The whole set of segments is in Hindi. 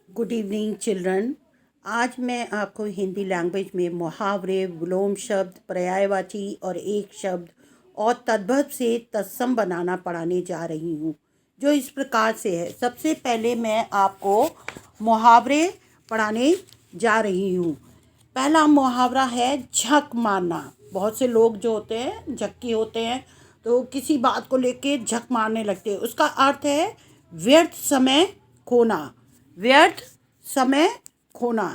Good evening children. आज मैं आपको हिंदी लैंग्वेज में मुहावरे, विलोम शब्द, पर्यायवाची और एक शब्द और तद्भव से तत्सम बनाना पढ़ाने जा रही हूँ, जो इस प्रकार से है। सबसे पहले मैं आपको मुहावरे पढ़ाने जा रही हूँ। पहला मुहावरा है झक मारना। बहुत से लोग जो होते हैं झक्की होते हैं, तो किसी बात को लेके झक मारने लगते हैं। उसका अर्थ है व्यर्थ समय खोना। व्यर्थ समय खोना।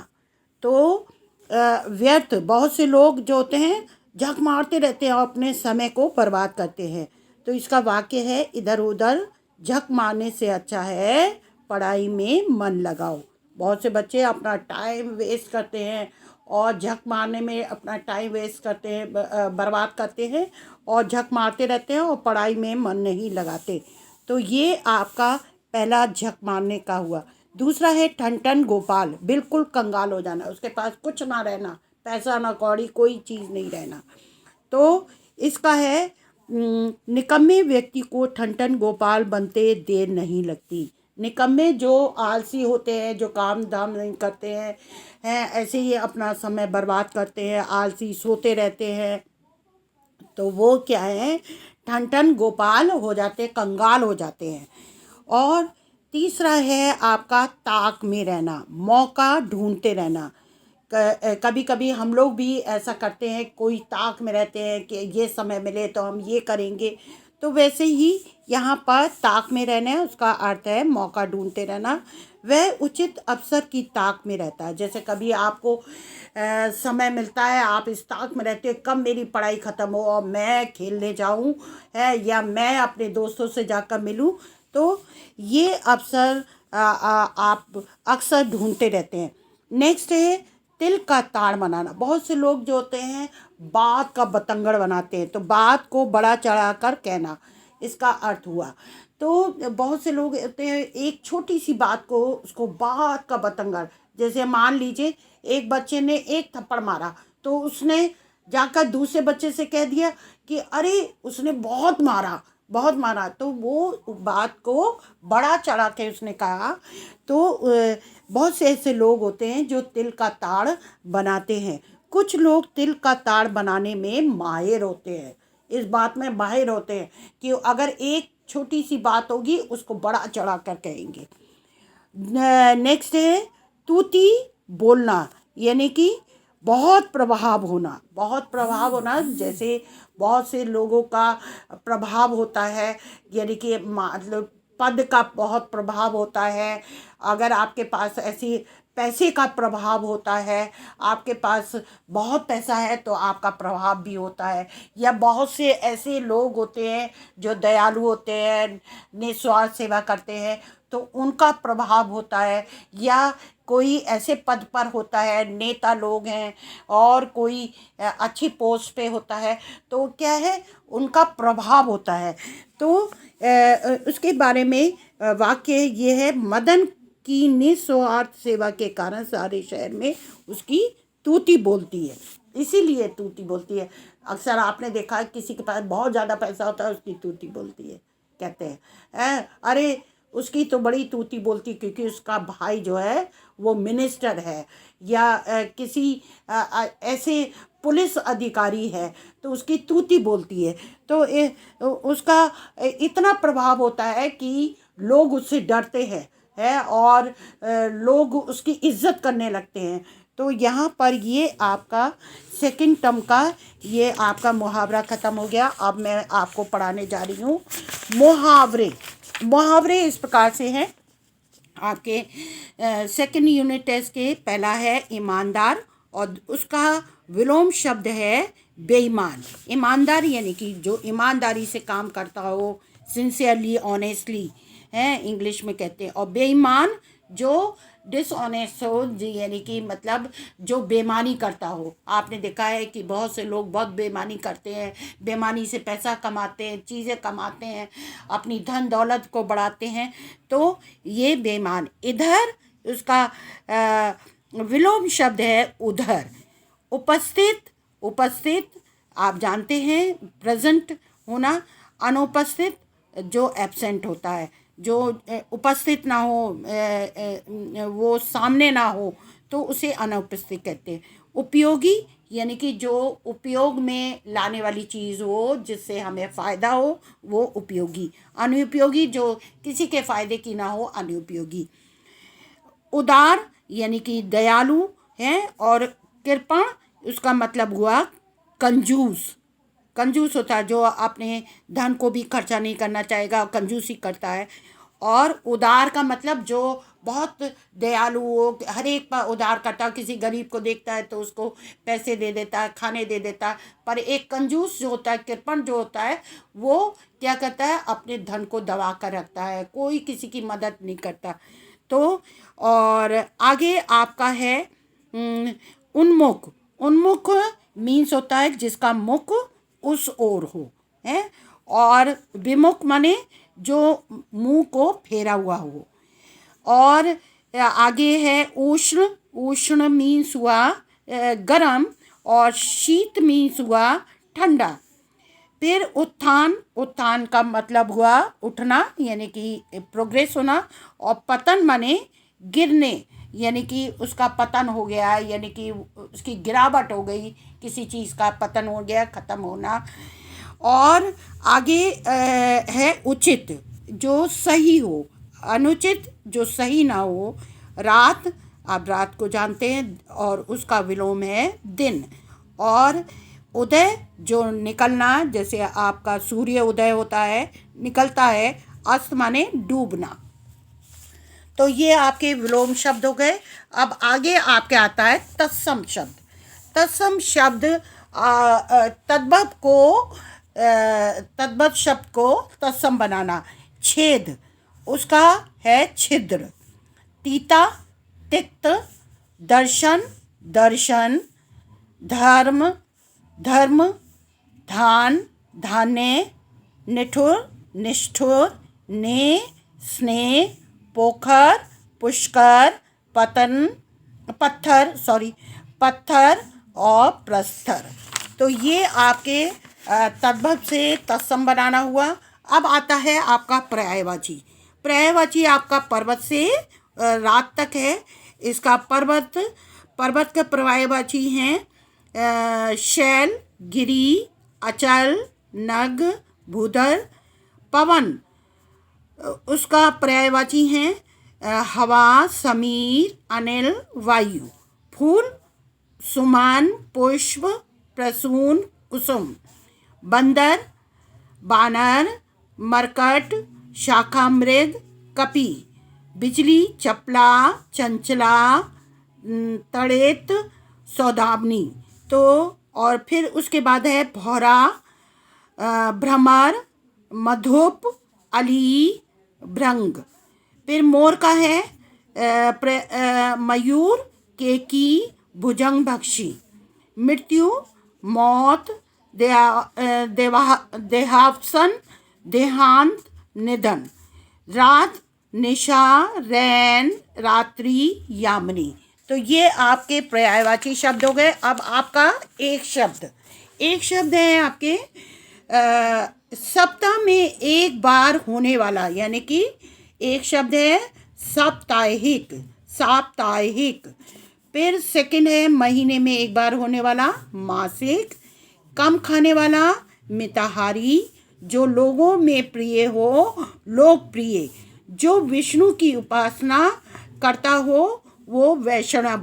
तो व्यर्थ, बहुत से लोग जो होते हैं झक मारते रहते हैं और अपने समय को बर्बाद करते हैं। तो इसका वाक्य है, इधर उधर झक मारने से अच्छा है पढ़ाई में मन लगाओ। बहुत से बच्चे अपना टाइम वेस्ट करते हैं और झक मारने में अपना टाइम वेस्ट करते हैं, बर्बाद करते हैं और झक मारते रहते हैं और पढ़ाई में मन नहीं लगाते। तो ये आपका पहला झक मारने का हुआ। दूसरा है ठन ठन गोपाल, बिल्कुल कंगाल हो जाना, उसके पास कुछ ना रहना, पैसा ना कौड़ी, कोई चीज़ नहीं रहना। तो इसका है निकम्मे व्यक्ति को ठन ठन गोपाल बनते देर नहीं लगती। निकम्मे जो आलसी होते हैं, जो काम धाम नहीं करते हैं ऐसे ही अपना समय बर्बाद करते हैं, आलसी सोते रहते हैं, तो वो क्या है, ठन ठन गोपाल हो जाते, कंगाल हो जाते हैं। और तीसरा है आपका ताक में रहना, मौका ढूंढते रहना। कभी कभी हम लोग भी ऐसा करते हैं, कोई ताक में रहते हैं कि ये समय मिले तो हम ये करेंगे। तो वैसे ही यहाँ पर ताक में रहना है, उसका अर्थ है मौका ढूंढते रहना। वह उचित अवसर की ताक में रहता है। जैसे कभी आपको समय मिलता है, आप इस ताक में रहते हो कब मेरी पढ़ाई ख़त्म हो और मैं खेलने जाऊँ है, या मैं अपने दोस्तों से जाकर मिलूँ। तो ये अवसर आप अक्सर ढूंढते रहते हैं। नेक्स्ट है तिल का ताड़ बनाना। बहुत से लोग जो होते हैं बात का बतंगड़ बनाते हैं, तो बात को बड़ा चढ़ा कर कहना, इसका अर्थ हुआ। तो बहुत से लोग होते हैं एक छोटी सी बात को, उसको बात का बतंगड़, जैसे मान लीजिए एक बच्चे ने एक थप्पड़ मारा, तो उसने जाकर दूसरे बच्चे से कह दिया कि अरे उसने बहुत मारा, बहुत मारा। तो वो बात को बड़ा चढ़ा के उसने कहा। तो बहुत से ऐसे लोग होते हैं जो तिल का ताड़ बनाते हैं। कुछ लोग तिल का ताड़ बनाने में माहिर होते हैं, इस बात में माहिर होते हैं कि अगर एक छोटी सी बात होगी उसको बड़ा चढ़ा कर कहेंगे। नेक्स्ट है तूती बोलना, यानी कि बहुत प्रभाव होना। बहुत प्रभाव होना, जैसे बहुत से लोगों का प्रभाव होता है, यानी कि मतलब पद का बहुत प्रभाव होता है। अगर आपके पास ऐसी पैसे का प्रभाव होता है, आपके पास बहुत पैसा है तो आपका प्रभाव भी होता है। या बहुत से ऐसे लोग होते हैं जो दयालु होते हैं, निस्वार्थ सेवा करते हैं, तो उनका प्रभाव होता है। या कोई ऐसे पद पर होता है, नेता लोग हैं और कोई अच्छी पोस्ट पे होता है, तो क्या है, उनका प्रभाव होता है। तो उसके बारे में वाक्य ये है, मदन की निस्वार्थ सेवा के कारण सारे शहर में उसकी तूती बोलती है, इसीलिए तूती बोलती है। अक्सर आपने देखा है किसी के पास बहुत ज़्यादा पैसा होता है, उसकी तूती बोलती है, कहते हैं अरे उसकी तो बड़ी तूती बोलती, क्योंकि उसका भाई जो है वो मिनिस्टर है, या किसी ऐसे पुलिस अधिकारी है, तो उसकी तूती बोलती है। तो उसका इतना प्रभाव होता है कि लोग उससे डरते हैं और लोग उसकी इज्जत करने लगते हैं। तो यहाँ पर ये आपका सेकंड टर्म का ये आपका मुहावरा ख़त्म हो गया। अब मैं आपको पढ़ाने जा रही हूँ मुहावरे। मुहावरे इस प्रकार से हैं आपके सेकंड यूनिट टेस्ट के। पहला है ईमानदार और उसका विलोम शब्द है बेईमान। ईमानदार यानी कि जो ईमानदारी से काम करता हो, सिंसियरली, ऑनेस्टली है, इंग्लिश में कहते हैं। और बेईमान जो डिसऑनेस्ट हो, यानी कि मतलब जो बेईमानी करता हो। आपने देखा है कि बहुत से लोग बहुत बेईमानी करते हैं, बेईमानी से पैसा कमाते हैं, चीज़ें कमाते हैं, अपनी धन दौलत को बढ़ाते हैं। तो ये बेईमान। इधर उसका विलोम शब्द है उधर। उपस्थित, उपस्थित आप जानते हैं प्रेजेंट होना, अनुपस्थित जो एब्सेंट होता है। जो उपस्थित ना हो, वो सामने ना हो, तो उसे अनुपस्थित कहते हैं। उपयोगी यानी कि जो उपयोग में लाने वाली चीज़ हो, जिससे हमें फ़ायदा हो, वो उपयोगी। अनुपयोगी जो किसी के फ़ायदे की ना हो, अनुपयोगी। उदार यानी कि दयालु है, और कृपण उसका मतलब हुआ कंजूस। कंजूस होता है जो अपने धन को भी खर्चा नहीं करना चाहेगा, कंजूसी करता है। और उदार का मतलब जो बहुत दयालु हो, हर एक पर उदार करता है, किसी गरीब को देखता है तो उसको पैसे दे देता है, खाने दे देता है। पर एक कंजूस जो होता है, कृपण जो होता है, वो क्या करता है, अपने धन को दबा कर रखता है, कोई किसी की मदद नहीं करता। तो और आगे आपका है उन्मुख। उन्मुख मीन्स होता है जिसका मुख उस ओर हो, है। और विमुख माने जो मुंह को फेरा हुआ हो। और आगे है उष्ण। उष्ण मीन्स हुआ गरम, और शीत मीन्स हुआ ठंडा। फिर उत्थान। उत्थान का मतलब हुआ उठना, यानी कि प्रोग्रेस होना। और पतन माने गिरने, यानी कि उसका पतन हो गया, यानी कि उसकी गिरावट हो गई, किसी चीज़ का पतन हो गया, ख़त्म होना। और आगे है उचित, जो सही हो। अनुचित जो सही ना हो। रात, आप रात को जानते हैं, और उसका विलोम है दिन। और उदय जो निकलना, जैसे आपका सूर्य उदय होता है, निकलता है। अस्त माने डूबना। तो ये आपके विलोम शब्द हो गए। अब आगे आपके आता है तत्सम शब्द। तत्सम शब्द तद्भव को तद्भव शब्द को तत्सम बनाना। छेद उसका है छिद्र। तीता तिक्त। दर्शन दर्शन। धर्म धर्म। धान धान्य। निठुर निष्ठुर। ने स्नेह। पोखर पुष्कर। पतन पत्थर पत्थर और प्रस्तर। तो ये आपके तद्भव से तत्सम बनाना हुआ। अब आता है आपका पर्यायवाची। पर्यायवाची आपका पर्वत से रात तक है। इसका पर्वत के पर्यायवाची हैं शैल, गिरी, अचल, नग, भूधर। पवन उसका पर्यायवाची हैं हवा, समीर, अनिल, वायु। फूल सुमन, पुष्प, प्रसून, कुसुम। बंदर बानर, मरकट, शाखामृग, कपि। बिजली चपला, चंचला, तड़ेत, सौदामिनी। तो और फिर उसके बाद है भौरा, भ्रमर, मधुप, अली, भृंग। फिर मोर का है मयूर, केकी, भुजंग भक्षी। मृत्यु मौत, देहावसन, देहांत, निधन। रात निशा, रैन, रात्रि, यामिनी। तो ये आपके पर्यायवाची शब्द हो गए। अब आपका एक शब्द है आपके सप्ताह में एक बार होने वाला, यानी कि एक शब्द है साप्ताहिक। फिर सेकंड है महीने में एक बार होने वाला, मासिक। कम खाने वाला, मिताहारी। जो लोगों में प्रिय हो, लोकप्रिय। जो विष्णु की उपासना करता हो, वो वैष्णव।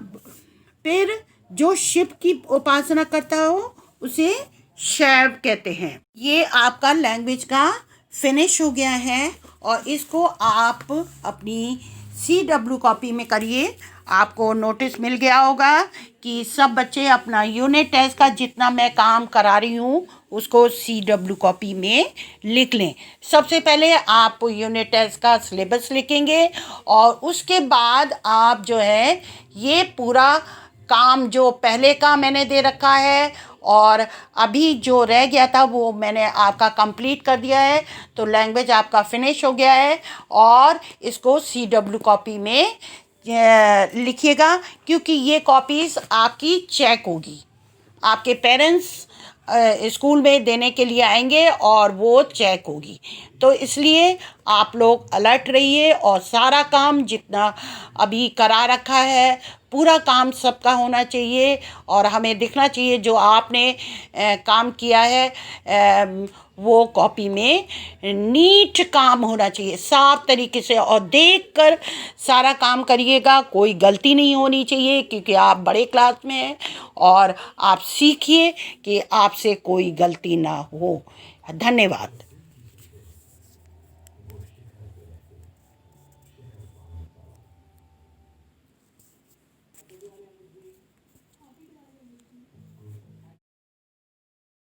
फिर जो शिव की उपासना करता हो, उसे शैव कहते हैं। ये आपका लैंग्वेज का फिनिश हो गया है, और इसको आप अपनी CW कॉपी में करिए। आपको नोटिस मिल गया होगा कि सब बच्चे अपना यूनिट टेस्ट का जितना मैं काम करा रही हूँ उसको CW कॉपी में लिख लें। सबसे पहले आप यूनिट टेस्ट का सिलेबस लिखेंगे, और उसके बाद आप जो है ये पूरा काम जो पहले का मैंने दे रखा है और अभी जो रह गया था वो मैंने आपका कंप्लीट कर दिया है। तो लैंग्वेज आपका फिनिश हो गया है, और इसको CW कॉपी में लिखिएगा, क्योंकि ये कॉपीज़ आपकी चेक होगी। आपके पेरेंट्स स्कूल में देने के लिए आएंगे और वो चेक होगी। तो इसलिए आप लोग अलर्ट रहिए और सारा काम जितना अभी करा रखा है पूरा काम सबका होना चाहिए और हमें दिखना चाहिए जो आपने काम किया है वो कॉपी में नीट काम होना चाहिए, साफ तरीके से, और देखकर सारा काम करिएगा, कोई गलती नहीं होनी चाहिए क्योंकि आप बड़े क्लास में हैं और आप सीखिए कि आपसे कोई गलती ना हो। धन्यवाद।